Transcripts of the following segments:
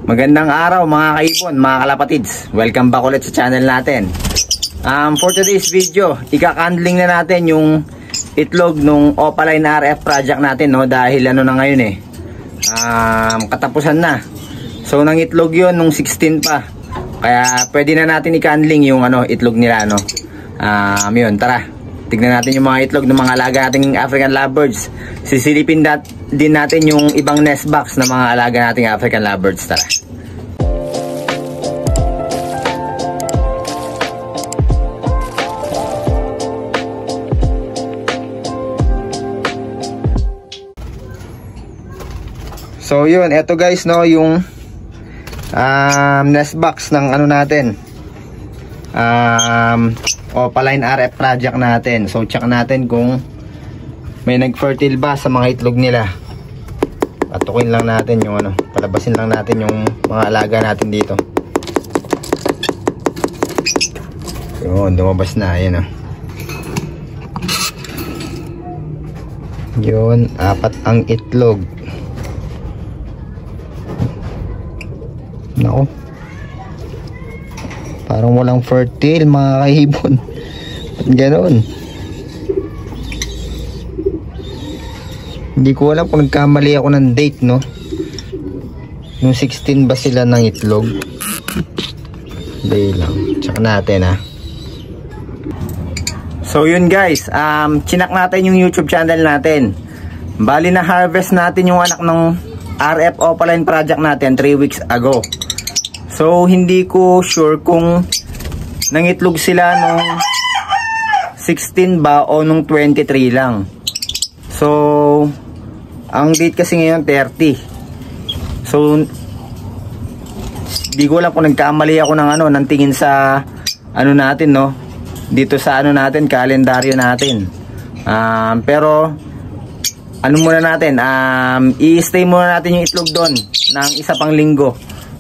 Magandang araw mga kaibon, mga kalapatids. Welcome back ulit sa channel natin. For today's video, ikakandling na natin yung itlog nung Opaline RF project natin, no? Dahil ano na ngayon katapusan na. So nang itlog yun nung 16 pa. Kaya pwede na natin ikandling yung itlog nila, no? Yun, tara. Tignan natin yung mga itlog ng mga alaga nating African lovebirds. Sisilipin din natin yung ibang nest box ng mga alaga nating African lovebirds. Tara. So yun, eto guys, no, yung nest box ng natin. Opaline RF project natin. So check natin kung may nag-fertile ba sa mga itlog nila. Patukin lang natin yung palabasin lang natin yung mga alaga natin dito. Yun, lumabas na, ayan yun, 4 ang itlog. Nako, parang walang fertile mga kaibon. Ganoon. Hindi ko alam kung nagkamali ako ng date, no? Nung 16 ba sila ng itlog? Dahil lang. Check natin, ha. So yun guys, chinak natin yung YouTube channel natin. Bali na harvest natin yung anak ng RF Opaline project natin 3 weeks ago. So hindi ko sure kung nangitlog sila nung 16 ba o nung 23 lang. So ang date kasi ngayon 30. So di ko alam kung nagkamali ako ng tingin sa natin, no, dito sa natin, kalendaryo natin. Pero muna natin, i-stay muna natin yung itlog doon ng isa pang linggo,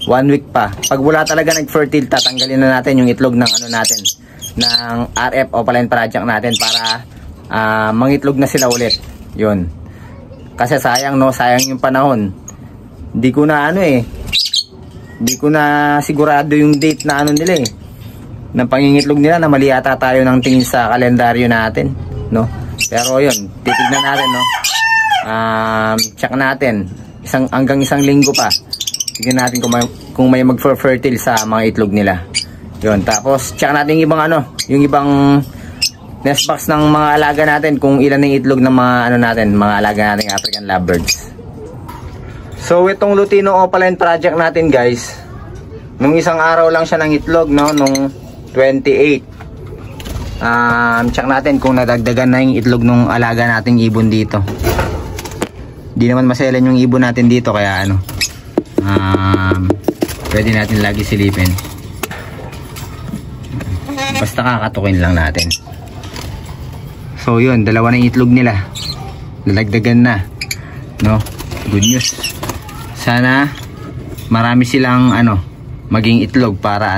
1 week pa. Pag wala talaga nag-fertile, tatanggalin na natin yung itlog ng natin, ng RF Opaline project natin para mangitlog na sila ulit. Yun. Kasi sayang, no, sayang yung panahon. Di ko na di ko na sigurado yung date na nila ng pangingitlog nila, na mali yata tayo ng tingin sa kalendaryo natin, no. Pero yun, titignan natin, no. Check natin hanggang isang linggo pa. Tignan natin kung may mag-fertile sa mga itlog nila. Yun, tapos check natin yung ibang yung ibang nest box ng mga alaga natin, kung ilan ng itlog ng mga natin, mga alaga nating African lovebirds. So itong Lutino Opaline project natin guys, nung isang araw lang siya ng itlog, no, nung 28. Check natin kung nadagdagan na yung itlog ng alaga nating ibon dito. Di naman maselan yung ibon natin dito, kaya pwede natin lagi silipin. Basta kakatukin lang natin. So yun, dalawa na yung itlog nila, nadagdagan na, no. Good news. Sana marami silang maging itlog para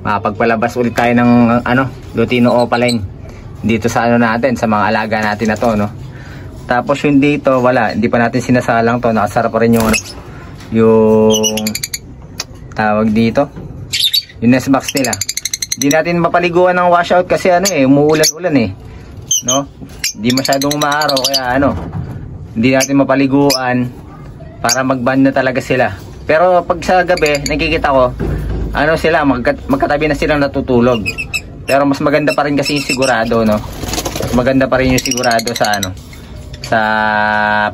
mapagpalabas ulit tayo ng Lutino Opaline dito sa natin, sa mga alaga natin na to, no. Tapos yung dito, wala, hindi pa natin sinasalang to, nakasara pa rin yung tawag dito, yung nest box nila. Hindi natin mapaliguan ng washout kasi umuulan-ulan, no. Hindi masyadong umaaraw, kaya hindi natin mapaliguan para mag-ban na talaga sila. Pero pag sa gabi, nakikita ko sila, magkatabi na silang natutulog. Pero mas maganda pa rin kasi yung sigurado, no. Mas maganda pa rin yung sigurado sa sa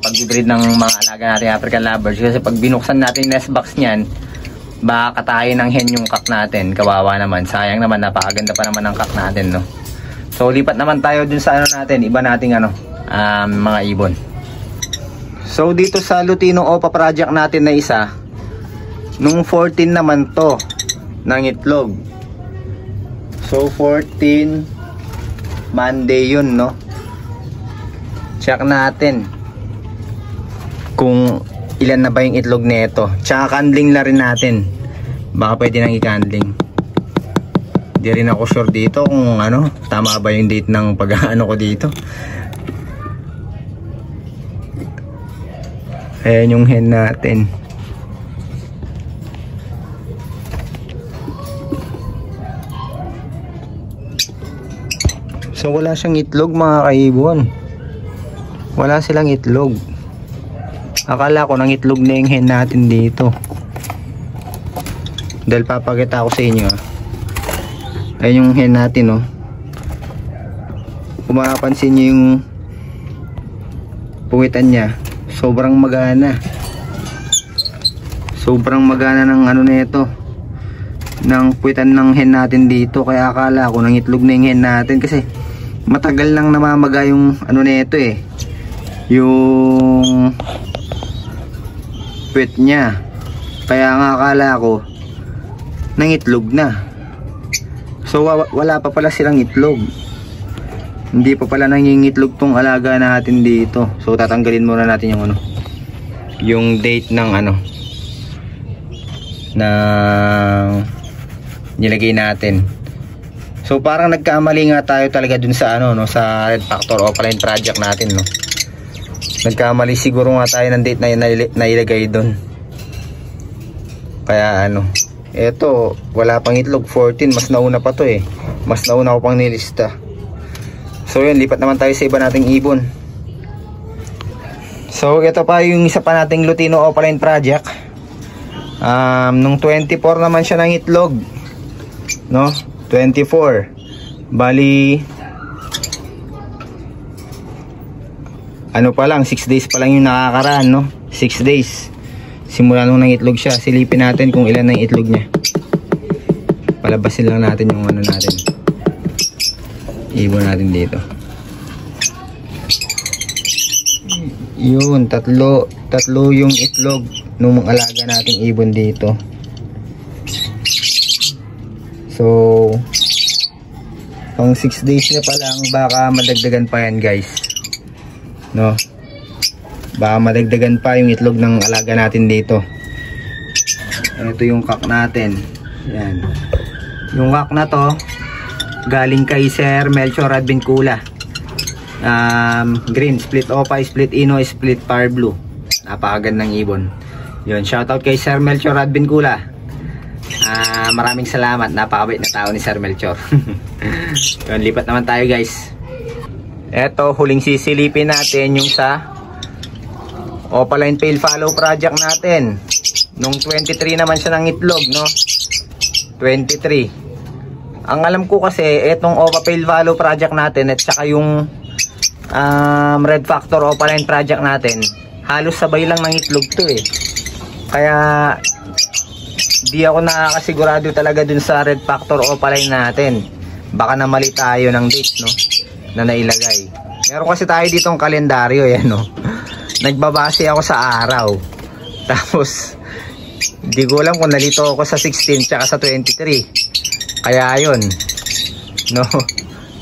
pag-breed ng mga alaga natin African lovebirds. Kasi pag binuksan natin yung nest box niyan, baka katayin ng hen yung cock natin. Kawawa naman, sayang naman, napakaganda pa naman ng cock natin, no. So lipat naman tayo dun sa natin, iba nating mga ibon. So dito sa Lutino Opa project natin na isa, nung 14 naman to ng itlog. So 14 Monday yun, no. Check natin kung ilan na ba yung itlog nito. Tsaka kandling na rin natin, baka pwede nang i-kandling. Di rin ako sure dito kung tama ba yung date ng pag-ano ko dito. Ayan yung hen natin. So wala siyang itlog mga kaibon. Wala silang itlog. Akala ko nang itlog na yung hen natin dito. Dahil papakita ko sa inyo. Ayan yung hen natin, oh. Kung mapapansin nyo yung puwitan niya, sobrang magana. Sobrang magana ng ano nito, ng puwitan ng hen natin dito. Kaya akala ko nang itlog na yung hen natin, kasi matagal nang namamaga yung ano nito eh, yung puwit niya. Kaya nga akala ko nang itlog na. So wala pa pala silang itlog. Hindi pa pala nangingitlog tong alaga natin dito. So tatanggalin muna natin yung ano, yung date ng ano, na nilagay natin. So parang nagkamali nga tayo talaga dun sa ano, no, sa Red Factor Opaline project natin, no. Nagkamali siguro nga tayo ng date na ilagay dun. Kaya ano, eto wala pang itlog, 14, mas nauna pa to eh. Mas nauna ko pang nilista. So yun, lipat naman tayo sa iba nating ibon. So ito pa yung isa pa nating Lutino Opaline project. Nung 24 naman siya ng itlog, no, 24. Bali ano pa lang, 6 days pa lang yung nakakaraan, no. 6 days simula nung nangitlog siya. Silipin natin kung ilan ang itlog niya. Palabasin lang natin yung ano natin, ibon natin dito. Yun, tatlo yung itlog nung mga alaga nating ibon dito. So pang 6 days na pa lang, baka madagdagan pa yan guys, no. Baka madagdagan pa yung itlog ng alaga natin dito. Ito yung cock natin. Yan. Yung cock na to galing kay Sir Melchor Advincula. Green, split opa, split ino, split par blue. Napakagandang ibon. Yun, shoutout kay Sir Melchor Advincula. Maraming salamat. Napakabait na tao ni Sir Melchor. Yun, lipat naman tayo guys. Eto, huling sisilipin natin yung sa Opaline Pale Fallow project natin. Nung 23 naman siya ng itlog, no. 23. Ang alam ko kasi etong Opa Pale Fallow project natin at saka yung Red Factor Opaline project natin, halos sabay lang ng itlog to eh. Kaya di ako nakakasigurado talaga dun sa Red Factor Opaline natin. Baka na mali tayo ng date, no, na nailagay. Meron kasi tayo ditong kalendaryo, yan, no. Nagbabase ako sa araw. Tapos di ko alam kung nalito ako sa 16 tsaka sa 23. Kaya yun, no.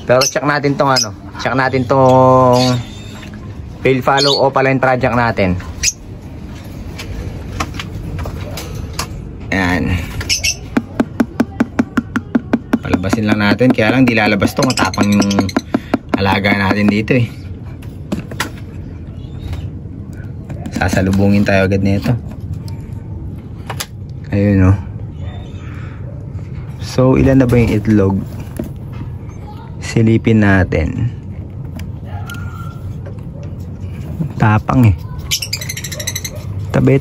Pero check natin tong ano, check natin tong Pale Fallow Opaline project natin. Ayan. Palabasin lang natin. Kaya lang di lalabas to, matapang yung alaga natin dito eh. Sasalubungin tayo agad nito. Ayun, no. So ilan na ba yung itlog? Silipin natin. Tapang eh. Tabi.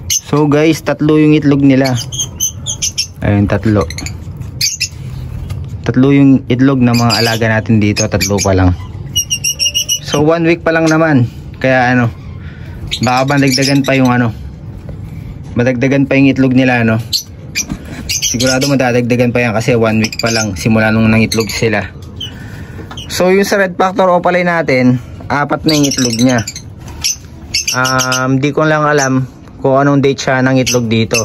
So guys, tatlo yung itlog nila. Ayun, tatlo yung itlog ng mga alaga natin dito. Tatlo pa lang. So 1 week pa lang naman. Kaya ano, baka madagdagan pa yung ano, madagdagan pa yung itlog nila, no. Sigurado madadagdagan pa yan kasi 1 week pa lang simula nung nangitlog sila. So yung sa Red Factor Opaline natin, 4 na yung itlog niya. Di ko lang alam kung anong date siya ng itlog dito.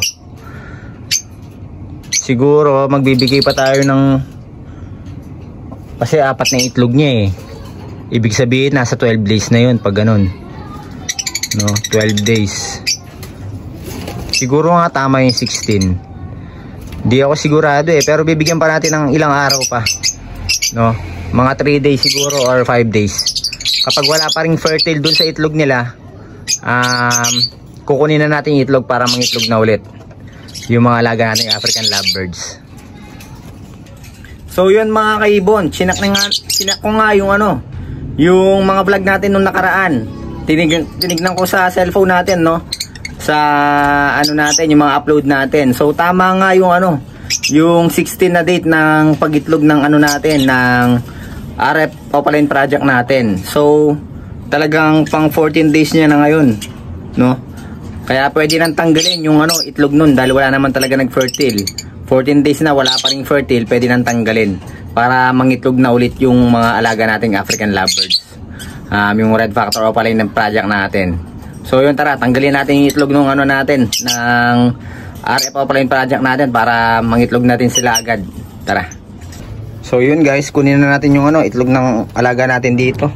Siguro magbibigay pa tayo ng, kasi 4 na yung itlog niya eh. Ibig sabihin nasa 12 days na yun pag ganun, no, 12 days. Siguro nga tama yung 16. Hindi ako sigurado pero bibigyan pa natin ng ilang araw pa, no? Mga 3 days siguro or 5 days. Kapag wala pa ring fertile dun sa itlog nila, kukunin na natin yung itlog para mangitlog na ulit yung mga alaga natin African lovebirds. So yun mga kaibon, chinak ko nga yung yung mga vlog natin nung nakaraan. Tinignan ko sa cellphone natin, no? Sa natin, yung mga upload natin. So tama nga yung yung 16 na date ng pagitlog ng natin, ng RF Opaline project natin. So talagang pang 14 days niya na ngayon, no? Kaya pwede nang tanggalin yung itlog nun dahil wala naman talaga nag-fertile. 14 days na wala pa ring fertile, pwede nang tanggalin para mangitlog na ulit yung mga alaga nating African lovebirds. Yung Red Factor Opaline ng project natin. So yun, tara, tanggalin natin yung itlog ng natin, ng RF Opaline project natin para mangitlog natin sila agad. Tara. So yun guys, kunin na natin yung itlog ng alaga natin dito.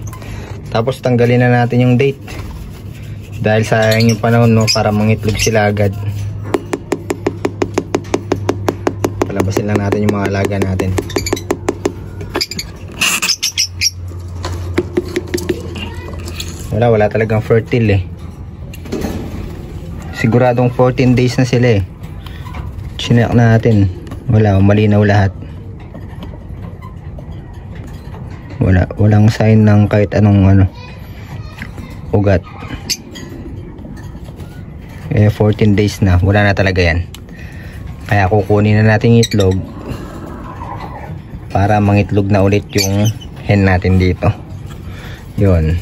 Tapos tanggalin na natin yung date. Dahil sayang yung panahon, no, para mangitlog sila agad. Palabasin lang natin yung mga alaga natin. Wala talagang fertile Siguradong 14 days na sila Chinek natin. Wala, malinaw lahat. Walang sign ng kahit anong ugat. 14 days na, wala na talaga yan. Kaya kukunin na natin yung itlog para mangitlog na ulit yung hen natin dito. Yun.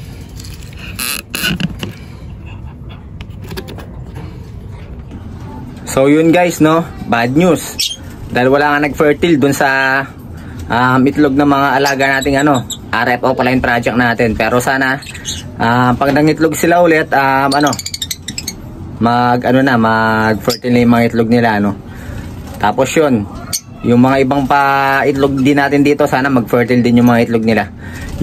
So yun guys, no, bad news. Dahil wala nga nag-fertile dun sa itlog ng mga alaga nating RF Opaline project natin. Pero sana pag nangitlog sila ulit, mag-fertile na yung mga itlog nila, Tapos yun, yung mga ibang pa itlog din natin dito, sana mag-fertile din yung mga itlog nila.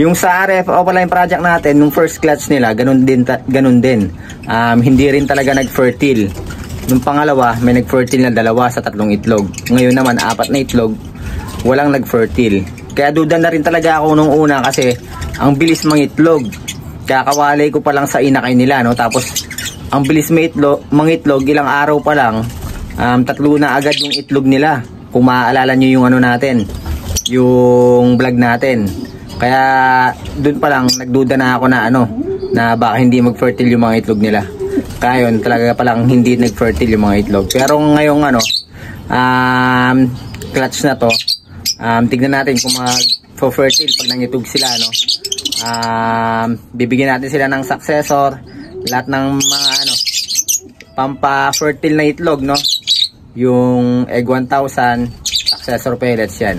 Yung sa RF Opaline project natin, nung first clutch nila, ganun din. Hindi rin talaga nag-fertile. Nung pangalawa, may nag-fertile na 2 sa 3 itlog. Ngayon naman, 4 na itlog, walang nag-fertile. Kaya duda na rin talaga ako nung una kasi ang bilis mangitlog. Kakawalay ko pa lang sa inakay nila, Tapos ang bilis mangitlog, ilang araw pa lang, 3 na agad yung itlog nila. Kung maaalala nyo yung natin, yung vlog natin. Kaya dun pa lang nagduda na ako na baka hindi mag-fertile yung mga itlog nila. Kaya yun, talaga palang hindi nag-fertile yung mga itlog. Pero ngayong clutch na to, tignan natin kung mag-fertile pag nangitlog sila, bibigyan natin sila ng successor, lahat ng mga pampa-fertile na itlog, yung Egg 1000, successor pellets yan,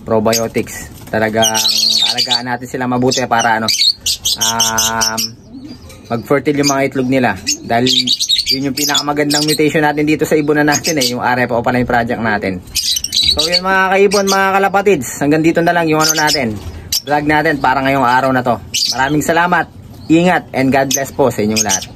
probiotics. Talagang alagaan natin sila mabuti para mag-fertile yung mga itlog nila. Dahil yun yung pinakamagandang mutation natin dito sa ibunan natin yung RF Opaline project natin. So yun mga kaibon, mga kalapatids, hanggang dito na lang yung natin, vlog natin para ngayong araw na to. Maraming salamat, ingat, and God bless po sa inyong lahat.